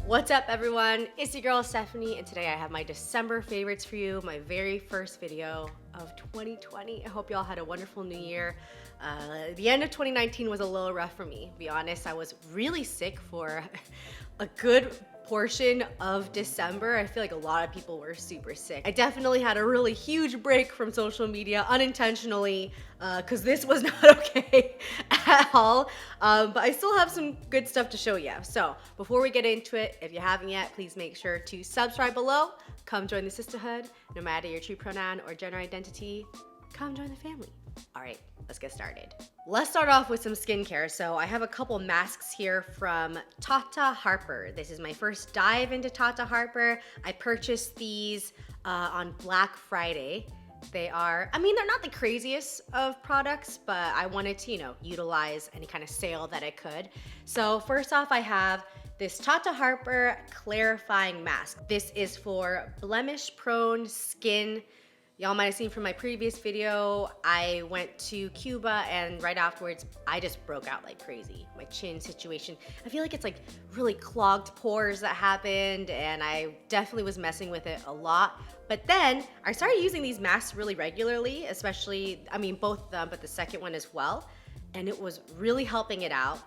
What's up everyone? It's your girl Stephanie and today I have my December favorites for you, my very first video of 2020. I hope y'all had a wonderful new year. The end of 2019 was a little rough for me, to be honest. I was really sick for a good portion of December. I feel like a lot of people were super sick. I definitely had a really huge break from social media unintentionally because this was not okay at all. But I still have some good stuff to show you. So before we get into it, if you haven't yet, please make sure to subscribe below. Come join the sisterhood. No matter your true pronoun or gender identity, come join the family. All right, let's get started. Let's start off with some skincare. So I have a couple masks here from Tata Harper. This is my first dive into Tata Harper. I purchased these on Black Friday. They are, they're not the craziest of products, but I wanted to, utilize any kind of sale that I could. So first off, I have this Tata Harper clarifying mask. This is for blemish-prone skin. Y'all might have seen from my previous video, I went to Cuba and right afterwards, I just broke out like crazy. My chin situation, I feel like it's like really clogged pores that happened and I definitely was messing with it a lot. But then I started using these masks really regularly, especially, both of them, but the second one as well. And it was really helping it out.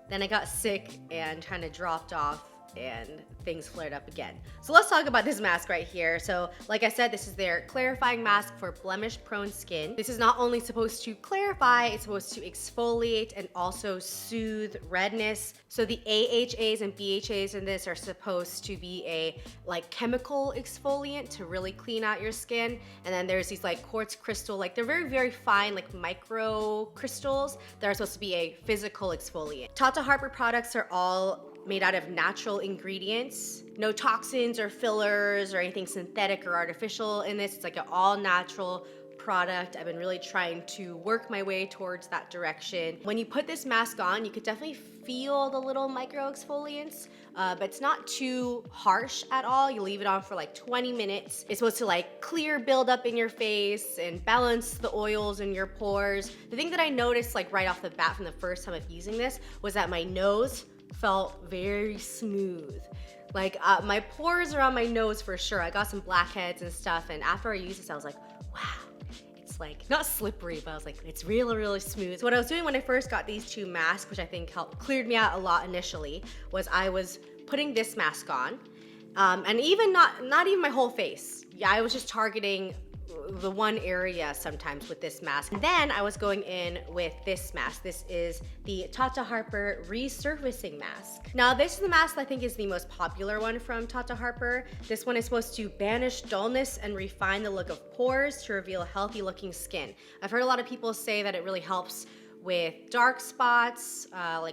Then I got sick and kind of dropped off and things flared up again. So let's talk about this mask right here. So like I said, this is their clarifying mask for blemish-prone skin. This is not only supposed to clarify, it's supposed to exfoliate and also soothe redness. So the AHAs and BHAs in this are supposed to be a chemical exfoliant to really clean out your skin. And then there's these quartz crystal, they're very, very fine micro crystals that are supposed to be a physical exfoliant. Tata Harper products are all made out of natural ingredients. No toxins or fillers or anything synthetic or artificial in this. It's like an all natural product. I've been really trying to work my way towards that direction. When you put this mask on, you could definitely feel the little micro exfoliants, but it's not too harsh at all. You leave it on for 20 minutes. It's supposed to clear buildup in your face and balance the oils in your pores. The thing that I noticed right off the bat from the first time of using this was that my nose felt very smooth. My pores around my nose for sure. I got some blackheads and stuff, and after I used this, I was like, wow, it's not slippery, but I was like, it's really, really smooth. So what I was doing when I first got these two masks, which I think cleared me out a lot initially, was I was putting this mask on, and even not even my whole face. Yeah, I was just targeting the one area sometimes with this mask. And then I was going in with this mask. This is the Tata Harper resurfacing mask. Now this is the mask I think is the most popular one from Tata Harper. This one is supposed to banish dullness and refine the look of pores to reveal healthy looking skin. I've heard a lot of people say that it really helps with dark spots,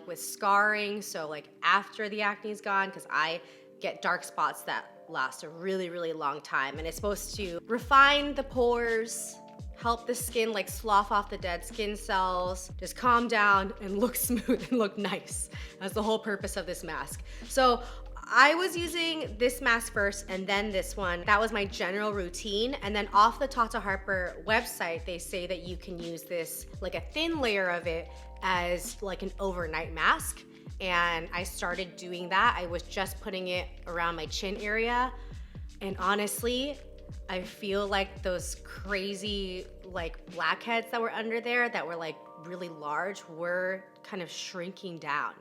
with scarring. So after the acne is gone, because I get dark spots that last a really, really long time. And it's supposed to refine the pores, help the skin slough off the dead skin cells, just calm down and look smooth and look nice. That's the whole purpose of this mask. So I was using this mask first and then this one. That was my general routine. And then off the Tata Harper website, they say that you can use this, a thin layer of it as an overnight mask. And I started doing that. I was just putting it around my chin area. And honestly, I feel like those crazy blackheads that were under there that were really large were kind of shrinking down.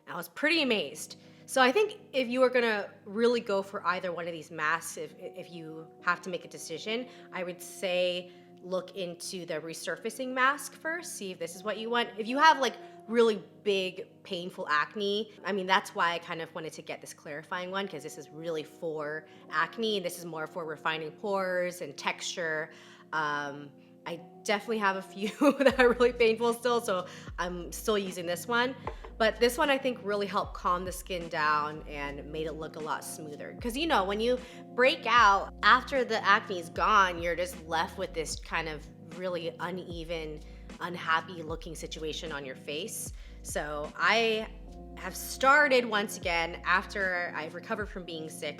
I was pretty amazed. So I think if you are gonna really go for either one of these masks, if you have to make a decision, I would say look into the resurfacing mask first, see if this is what you want. If you have really big, painful acne, that's why I kind of wanted to get this clarifying one, because this is really for acne, and this is more for refining pores and texture. I definitely have a few that are really painful still, so I'm still using this one. But this one I think really helped calm the skin down and made it look a lot smoother. Because when you break out, after the acne is gone, you're just left with this kind of really uneven, unhappy looking situation on your face. So I have started once again, after I've recovered from being sick,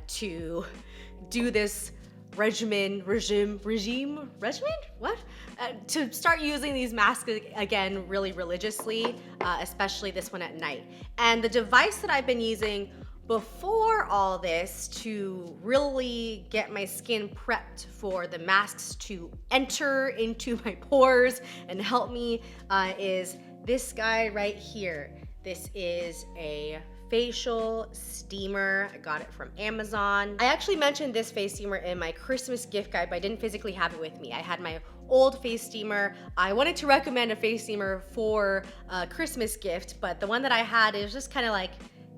to do this regime, what? To start using these masks again really religiously, especially this one at night. And the device that I've been using Before all this, to really get my skin prepped for the masks to enter into my pores and help me, is this guy right here. This is a facial steamer. I got it from Amazon. I actually mentioned this face steamer in my Christmas gift guide, but I didn't physically have it with me. I had my old face steamer. I wanted to recommend a face steamer for a Christmas gift, but the one that I had, it was just kind of like,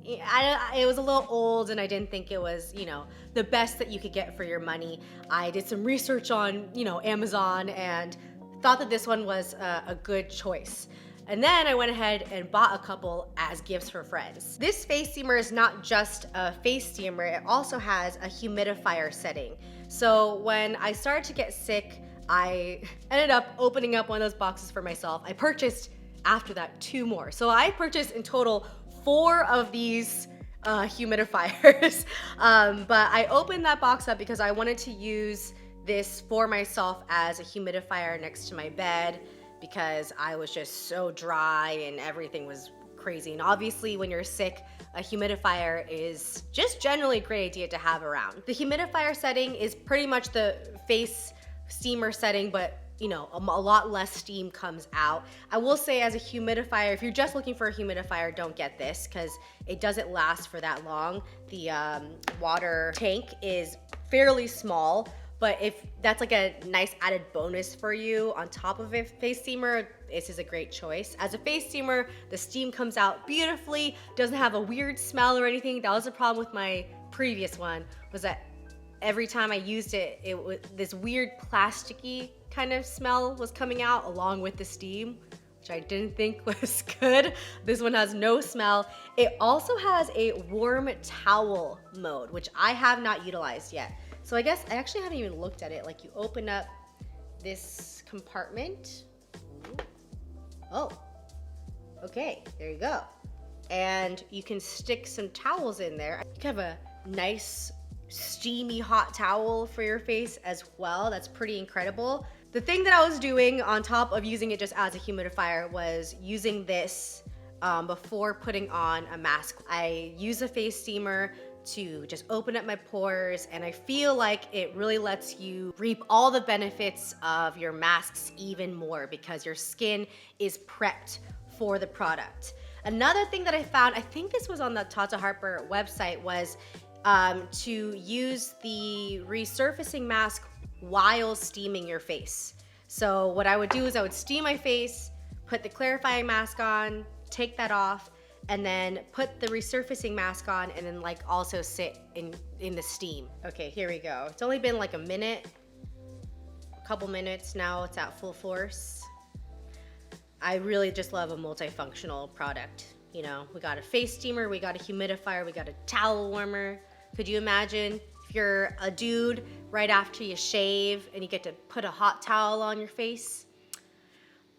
it was a little old and I didn't think it was, you know, the best that you could get for your money. I did some research on, you know, Amazon and thought that this one was a good choice. And then I went ahead and bought a couple as gifts for friends. This face steamer is not just a face steamer, it also has a humidifier setting. So when I started to get sick, I ended up opening up one of those boxes for myself. I purchased after that 2 more. So I purchased in total 4 of these humidifiers. But I opened that box up because I wanted to use this for myself as a humidifier next to my bed because I was just so dry and everything was crazy. And obviously when you're sick, a humidifier is just generally a great idea to have around. The humidifier setting is pretty much the face steamer setting, but you know, a lot less steam comes out. I will say as a humidifier, if you're just looking for a humidifier, don't get this because it doesn't last for that long. The water tank is fairly small, but if that's like a nice added bonus for you on top of a face steamer, this is a great choice. As a face steamer, the steam comes out beautifully, doesn't have a weird smell or anything. That was the problem with my previous one, was that every time I used it, it was this weird plasticky kind of smell was coming out along with the steam, which I didn't think was good. This one has no smell. It also has a warm towel mode, which I have not utilized yet. So I guess I actually haven't even looked at it. Like you open up this compartment. Oh, okay, there you go. And you can stick some towels in there. You can have a nice steamy hot towel for your face as well. That's pretty incredible. The thing that I was doing on top of using it just as a humidifier was using this before putting on a mask. I use a face steamer to just open up my pores, and I feel like it really lets you reap all the benefits of your masks even more because your skin is prepped for the product. Another thing that I found, I think this was on the Tata Harper website, was to use the resurfacing mask while steaming your face. So what I would do is I would steam my face, put the clarifying mask on, take that off, and then put the resurfacing mask on, and then like also sit in the steam. Okay, here we go. It's only been like a minute, a couple minutes, now it's at full force. I really just love a multifunctional product. You know, we got a face steamer, we got a humidifier, we got a towel warmer. Could you imagine if you're a dude right after you shave and you get to put a hot towel on your face?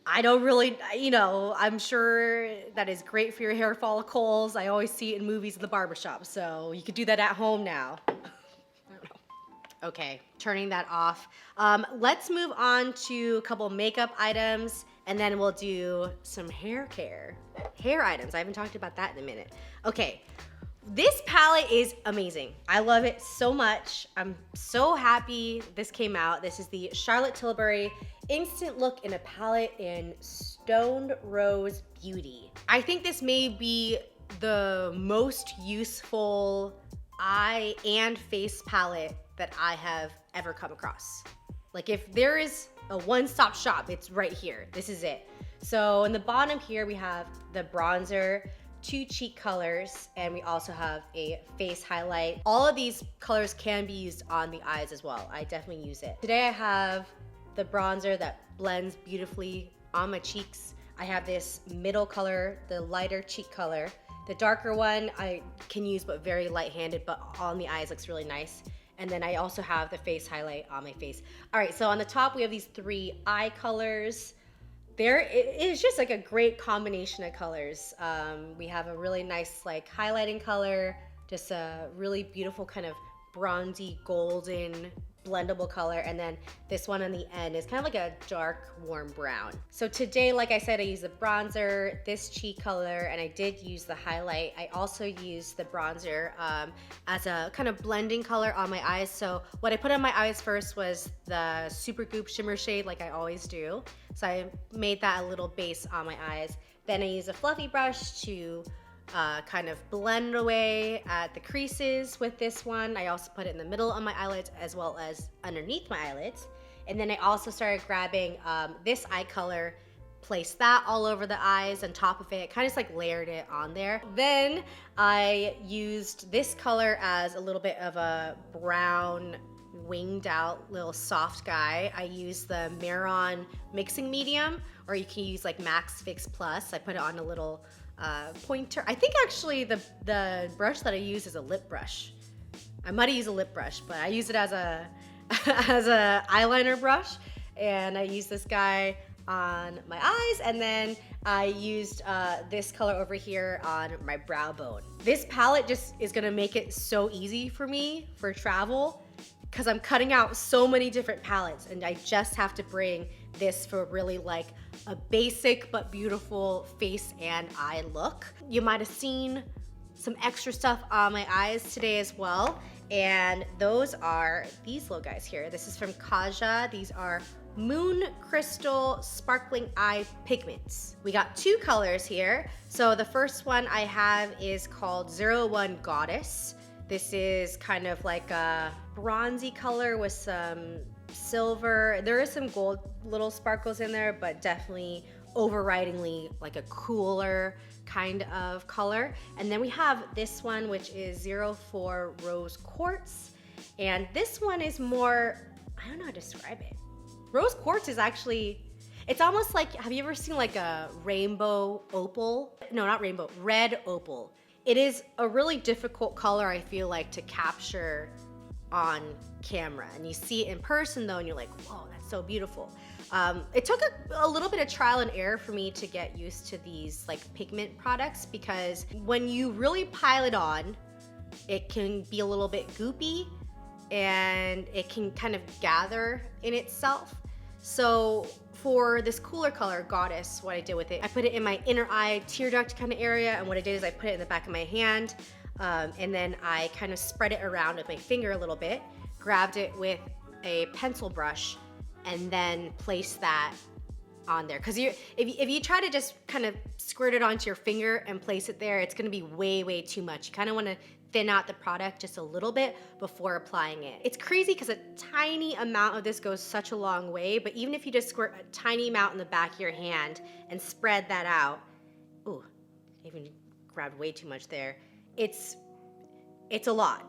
I don't really, you know, I'm sure that is great for your hair follicles. I always see it in movies at the barbershop, so you could do that at home now. Okay, turning that off. Let's move on to a couple makeup items, and then we'll do some hair care. Hair items, I haven't talked about that in a minute. Okay, this palette is amazing. I love it so much. I'm so happy this came out. This is the Charlotte Tilbury Instant Look in a Palette in Stoned Rose Beauty. I think this may be the most useful eye and face palette that I have ever come across. Like if there is a one-stop shop, it's right here. This is it. So in the bottom here, we have the bronzer, 2 cheek colors, and we also have a face highlight. All of these colors can be used on the eyes as well. I definitely use it. Today I have the bronzer that blends beautifully on my cheeks. I have this middle color, the lighter cheek color. The darker one I can use but very light-handed, but on the eyes looks really nice. And then I also have the face highlight on my face. All right, so on the top we have these 3 eye colors. It is just like a great combination of colors. We have a really nice like highlighting color, just a really beautiful kind of bronzy golden blendable color, and then this one on the end is kind of like a dark warm brown. So today, like I said, I used the bronzer, this cheek color, and I did use the highlight. I also used the bronzer as a kind of blending color on my eyes. So what I put on my eyes first was the Super Goop Shimmer shade, like I always do. So I made that a little base on my eyes. Then I used a fluffy brush to kind of blend away at the creases with this one. I also put it in the middle of my eyelids as well as underneath my eyelids. And then I also started grabbing this eye color, placed that all over the eyes on top of it, kind of just like layered it on there. Then I used this color as a little bit of a brown winged out little soft guy. I used the Maron mixing medium, or you can use like Max Fix Plus. I put it on a little pointer. I think actually the brush that I use is a lip brush. I might have used a lip brush, but I use it as a as a eyeliner brush, and I use this guy on my eyes, and then I used this color over here on my brow bone. This palette just is gonna make it so easy for me for travel, because I'm cutting out so many different palettes, and I just have to bring this for really like a basic but beautiful face and eye look. You might have seen some extra stuff on my eyes today as well, and those are these little guys here. This is from Kaja. These are Moon Crystal Sparkling Eye Pigments. We got two colors here. So the first one I have is called 01 Goddess. This is kind of like a bronzy color with some silver. There is some gold little sparkles in there, but definitely overridingly like a cooler kind of color. And then we have this one, which is 04 Rose Quartz. And this one is more, I don't know how to describe it. Rose Quartz is actually, it's almost like, have you ever seen like a rainbow opal? No, not rainbow, red opal. It is a really difficult color, I feel like, to capture on camera. And you see it in person though, and you're like, whoa, that's so beautiful. It took a little bit of trial and error for me to get used to these like pigment products, because when you really pile it on, it can be a little bit goopy and it can kind of gather in itself. So for this cooler color, Goddess, what I did with it, I put it in my inner eye tear duct kind of area, and what I did is I put it in the back of my hand, and then I kind of spread it around with my finger a little bit, grabbed it with a pencil brush, and then placed that on there. Because if you try to just kind of squirt it onto your finger and place it there, it's gonna be way too much. You kind of want to thin out the product just a little bit before applying it. It's crazy because a tiny amount of this goes such a long way, but even if you just squirt a tiny amount in the back of your hand and spread that out, ooh, even grabbed way too much there. It's a lot.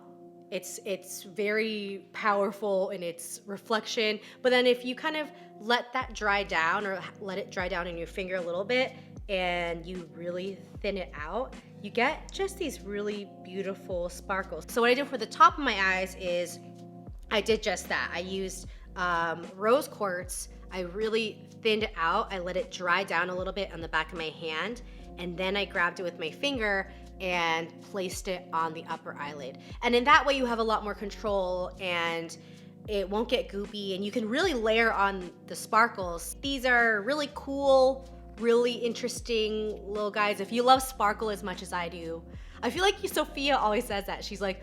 It's very powerful in its reflection, but then if you kind of let that dry down, or let it dry down in your finger a little bit, and you really thin it out, you get just these really beautiful sparkles. So what I did for the top of my eyes is I did just that. I used rose quartz. I really thinned it out. I let it dry down a little bit on the back of my hand, and then I grabbed it with my finger and placed it on the upper eyelid. And in that way you have a lot more control, and it won't get goopy, and you can really layer on the sparkles. These are really cool, really interesting little guys. If you love sparkle as much as I do, I feel like Sophia always says that. She's like,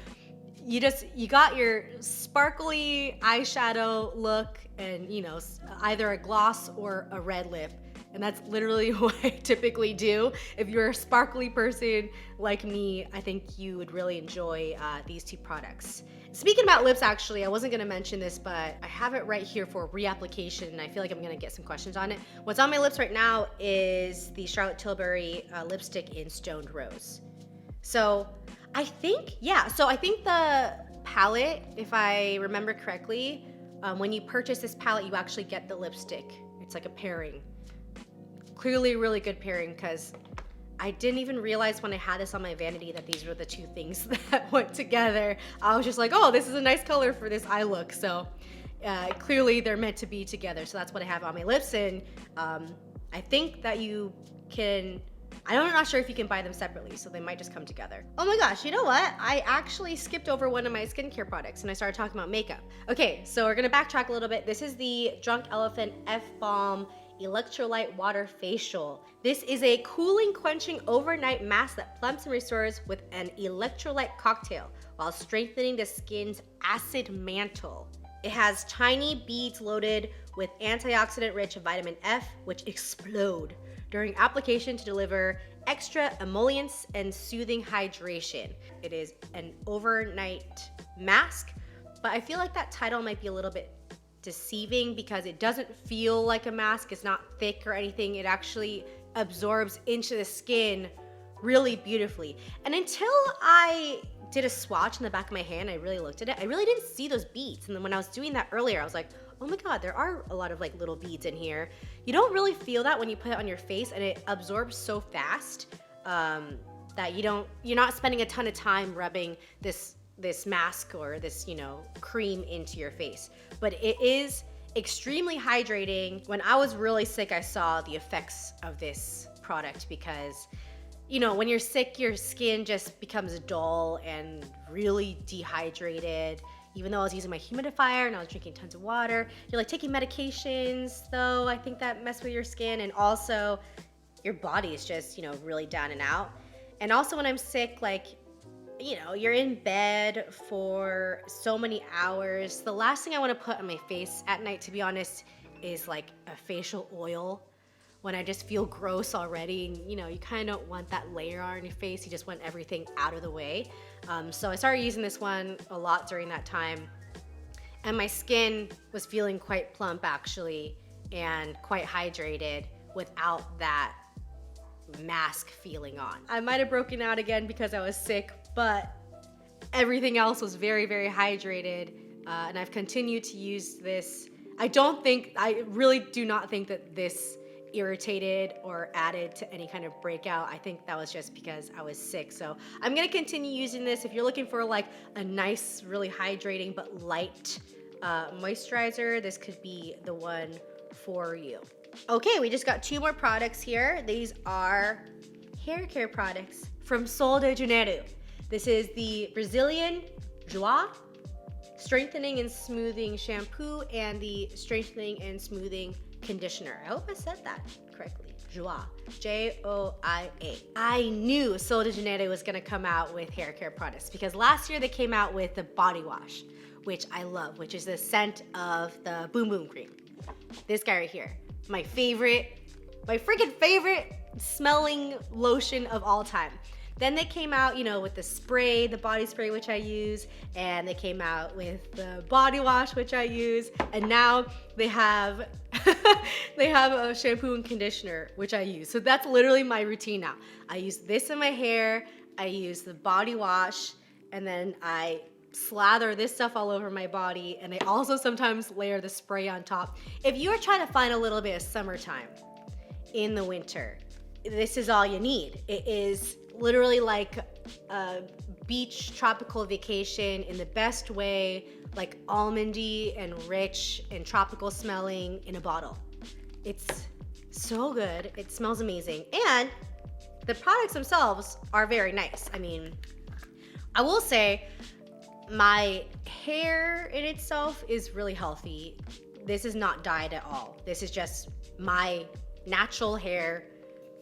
you got your sparkly eyeshadow look, and you know, either a gloss or a red lip. And that's literally what I typically do. If you're a sparkly person like me, I think you would really enjoy these two products. Speaking about lips, actually, I wasn't gonna mention this, but I have it right here for reapplication, and I feel like I'm gonna get some questions on it. What's on my lips right now is the Charlotte Tilbury lipstick in Stoned Rose. So I think the palette, if I remember correctly, when you purchase this palette, you actually get the lipstick. It's like a pairing. Clearly really good pairing, because I didn't even realize when I had this on my vanity that these were the two things that went together. I was just like, oh, this is a nice color for this eye look. So clearly they're meant to be together. So that's what I have on my lips. And I think that you can I'm not sure if you can buy them separately, so they might just come together. Oh my gosh, you know what? I actually skipped over one of my skincare products and I started talking about makeup. Okay, so we're gonna backtrack a little bit. This is the Drunk Elephant F-Balm Electrolyte Water Facial. This is a cooling, quenching overnight mask that plumps and restores with an electrolyte cocktail while strengthening the skin's acid mantle. It has tiny beads loaded with antioxidant-rich vitamin F, which explode during application to deliver extra emollients and soothing hydration. It is an overnight mask, but I feel like that title might be a little bit deceiving because it doesn't feel like a mask. It's not thick or anything. It actually absorbs into the skin really beautifully. And until I did a swatch in the back of my hand, I really looked at it, I really didn't see those beads. And then when I was doing that earlier, I was like, oh my God, there are a lot of like little beads in here. You don't really feel that when you put it on your face, and it absorbs so fast that you're not spending a ton of time rubbing this mask or this, cream into your face. But it is extremely hydrating. When I was really sick, I saw the effects of this product because, when you're sick, your skin just becomes dull and really dehydrated. Even though I was using my humidifier and I was drinking tons of water, you're like taking medications though, I think that mess with your skin, and also your body is just, really down and out. And also when I'm sick, you're in bed for so many hours. The last thing I want to put on my face at night, to be honest, is like a facial oil. When I just feel gross already, and you kind of don't want that layer on your face. You just want everything out of the way. So I started using this one a lot during that time, and my skin was feeling quite plump actually, and quite hydrated without that mask feeling on. I might have broken out again because I was sick, but everything else was very, very hydrated, and I've continued to use this. I really do not think that this irritated or added to any kind of breakout. I think that was just because I was sick. So I'm gonna continue using this. If you're looking for like a nice, really hydrating but light moisturizer, this could be the one for you. Okay, we just got 2 more products here. These are hair care products from Sol de Janeiro. This is the Brazilian Joie Strengthening and Smoothing Shampoo and the Strengthening and Smoothing Conditioner. I hope I said that correctly. Joie. J-O-I-A. I knew Sol de Janeiro was gonna come out with hair care products because last year they came out with the body wash, which I love, which is the scent of the Boom Boom Cream. This guy right here. My freaking favorite smelling lotion of all time. Then they came out, with the spray, the body spray, which I use, and they came out with the body wash, which I use, and now they have they have a shampoo and conditioner, which I use. So that's literally my routine now. I use this in my hair, I use the body wash, and then I slather this stuff all over my body, and I also sometimes layer the spray on top. If you are trying to find a little bit of summertime in the winter, this is all you need. It is literally like a beach tropical vacation in the best way, like almondy and rich and tropical smelling in a bottle. It's so good. It smells amazing. And the products themselves are very nice. I mean, I will say my hair in itself is really healthy. This is not dyed at all. This is just my natural hair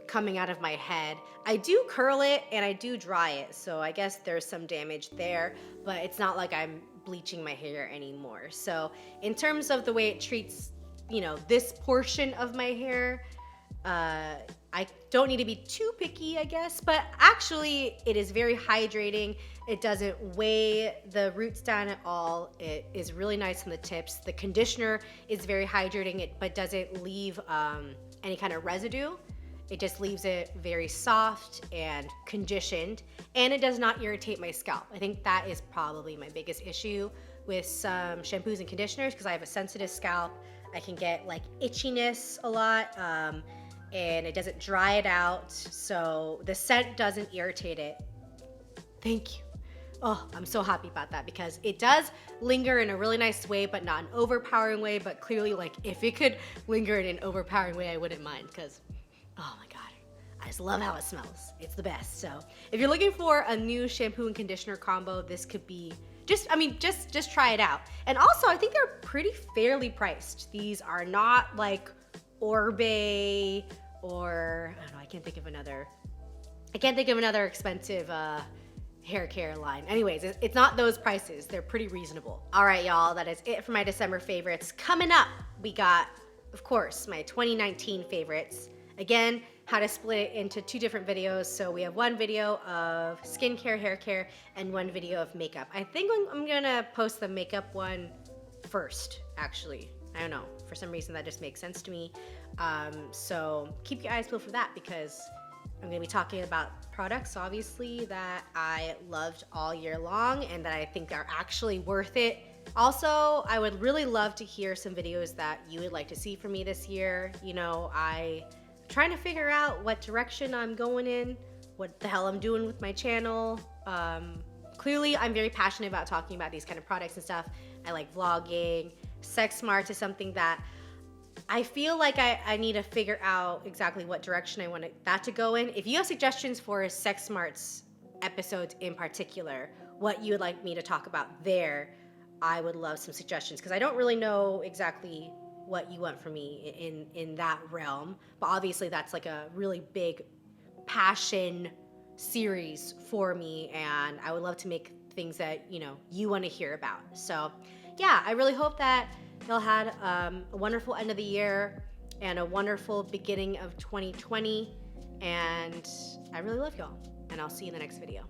coming out of my head. I do curl it and I do dry it, so I guess there's some damage there, but it's not like I'm bleaching my hair anymore. So in terms of the way it treats, this portion of my hair, I don't need to be too picky, I guess, but actually it is very hydrating. It doesn't weigh the roots down at all. It is really nice on the tips. The conditioner is very hydrating, but doesn't leave any kind of residue. It just leaves it very soft and conditioned, and it does not irritate my scalp. I think that is probably my biggest issue with some shampoos and conditioners because I have a sensitive scalp. I can get like itchiness a lot, and it doesn't dry it out, so the scent doesn't irritate it. Thank you. Oh, I'm so happy about that because it does linger in a really nice way, but not an overpowering way. But clearly, like if it could linger in an overpowering way, I wouldn't mind because, oh my God, I just love how it smells. It's the best. So if you're looking for a new shampoo and conditioner combo, this could be just try it out. And also, I think they're pretty fairly priced. These are not like Orbe or, I don't know, I can't think of another expensive hair care line. Anyways, it's not those prices. They're pretty reasonable. All right, y'all, that is it for my December favorites. Coming up, we got, of course, my 2019 favorites. Again, how to split it into 2 different videos. So we have one video of skincare, hair care, and one video of makeup. I think I'm gonna post the makeup one first, actually. I don't know, for some reason that just makes sense to me. So keep your eyes peeled for that, because I'm gonna be talking about products, obviously, that I loved all year long and that I think are actually worth it. Also, I would really love to hear some videos that you would like to see from me this year. You know, I'm trying to figure out what direction I'm going in, what the hell I'm doing with my channel. Clearly, I'm very passionate about talking about these kind of products and stuff. I like vlogging. Sex Smarts is something that I feel like I need to figure out exactly what direction I want that to go in. If you have suggestions for Sex Smarts episodes in particular, what you would like me to talk about there, I would love some suggestions, because I don't really know exactly what you want from me in that realm. But obviously that's like a really big passion series for me, and I would love to make things that, you know, you want to hear about. So yeah, I really hope that y'all had a wonderful end of the year and a wonderful beginning of 2020. And I really love y'all, and I'll see you in the next video.